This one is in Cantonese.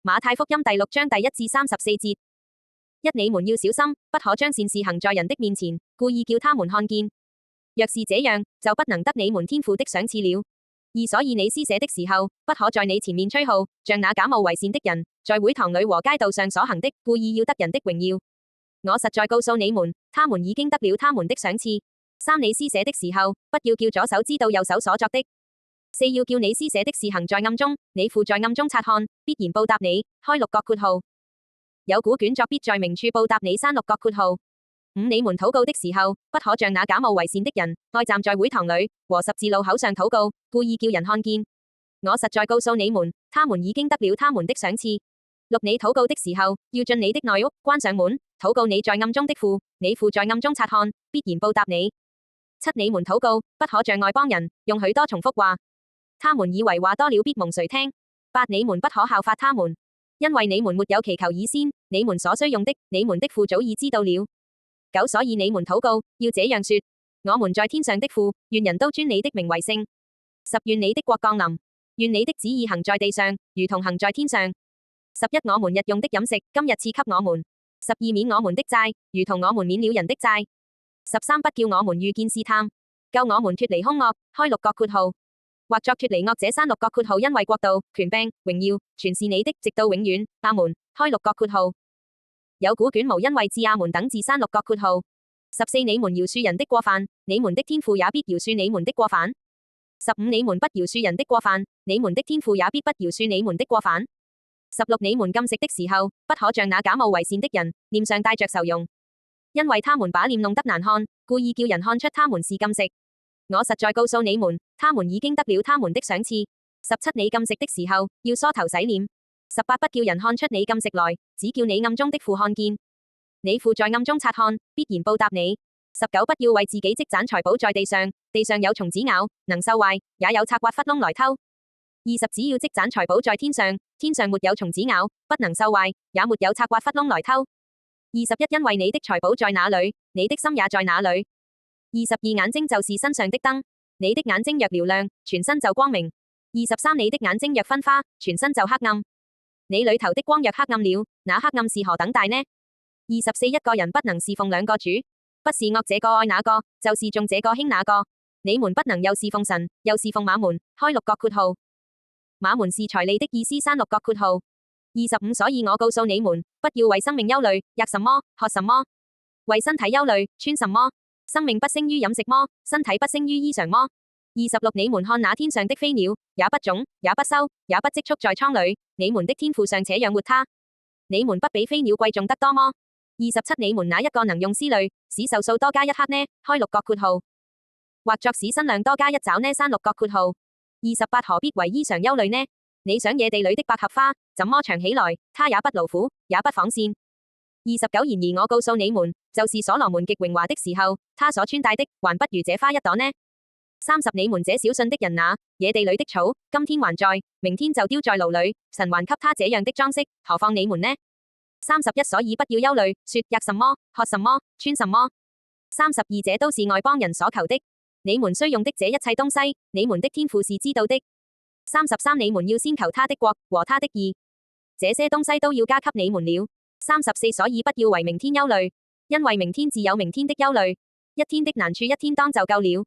馬太福音第6章第1至34節。一你們要小心，不可將善事行在人的面前，故意叫他們看見。若是這樣，就不能得你們天父的賞賜了。二所以你施捨的時候，不可在你前面吹號，像那假冒為善的人，在會堂裏和街道上所行的，故意要得人的榮耀。我實在告訴你們，他們已經得了他們的賞賜。三你施捨的時候，不要叫左手知道右手所作的。四要叫你施捨的事行在暗中，你父在暗中察看，必然報答你。開六角括號。有古卷作必在明處報答你刪六角括號。五你們禱告的時候，不可像那假冒為善的人，愛站在會堂裏和十字路口上禱告，故意叫人看見。我實在告訴你們，他們已經得了他們的賞賜。六你禱告的時候，要進你的內屋，關上門，禱告你在暗中的父，你父在暗中察看，必然報答你。七你們禱告，不可像外邦人，用許多重複話，他們以為話多了必蒙垂聽。八你們不可效法他們，因為你們沒有祈求以先，你們所需用的，你們的父早已知道了。九所以你們禱告，要這樣說：我們在天上的父，願人都尊你的名為聖。十願你的國降臨，願你的旨意行在地上，如同行在天上。11我們日用的飲食，今日賜給我們。12免我們的債，如同我們免了人的債。13不叫我們遇見試探，救我們脫離兇惡。開六角括號。或作脫離惡者刪六角括號，因為國度、權柄、榮耀，全是你的，直到永遠。阿門。開六角括號。有古卷無因為字阿門等字刪六角括號。14你們饒恕人的過犯，你們的天父也必饒恕你們的過犯。15你們不饒恕人的過犯，你們的天父也必不饒恕你們的過犯。16你們禁食的時候，不可像那假冒為善的人，臉上帶着愁容，因為他們把臉弄得難看，故意叫人看出他們是禁食。我實在告訴你們，他們已經得了他們的賞賜。17你禁食的時候，要梳頭洗臉。18不叫人看出你禁食來，只叫你暗中的父看見。你父在暗中察看，必然報答你。19不要為自己積攢財寶在地上，地上有蟲子咬，能受壞，也有賊挖窟窿來偷。20只要積攢財寶在天上，天上沒有蟲子咬，不能受壞，也沒有賊挖窟窿來偷。21因為你的財寶在哪裏，你的心也在哪裏。22眼睛就是身上的燈，你的眼睛若瞭亮，全身就光明。23你的眼睛若昏花，全身就黑暗。你裏頭的光若黑暗了，那黑暗是何等大呢？24一個人不能侍奉兩個主，不是惡這個愛那個，就是重這個輕那個。你們不能又侍奉神，又侍奉馬門。開六角括號。馬門是財利的意思刪六角括號。25所以我告訴你們，不要為生命憂慮，吃什麼，喝什麼；為身體憂慮，穿什麼。生命不勝於飲食麼？身體不勝於衣裳麼？26你們看那天上的飛鳥，也不種，也不收，也不積蓄在倉裏，你們的天父尚且養活它，你們不比飛鳥貴重得多麼？27你們哪一個能用思慮，使壽數多加一刻呢？開六角括號。或作使身量多加一爪呢？刪六角括號。28何必為衣裳憂慮呢？你想野地裏的百合花，怎麼長起來？它也不勞苦，也不紡線。29然而我告訴你們，就是所羅門極榮華的時候，他所穿戴的，還不如這花一朵呢。30你們這小信的人哪，野地裏的草，今天還在，明天就丟在爐裏，神還給他這樣的裝飾，何況你們呢？31所以不要憂慮，說吃什麼，喝什麼，穿什麼。32這都是外邦人所求的，你們需用的這一切東西，你們的天父是知道的。33你們要先求他的國和他的義，這些東西都要加給你們了。34所以不要為明天憂慮，因為明天自有明天的憂慮，一天的難處一天當就夠了。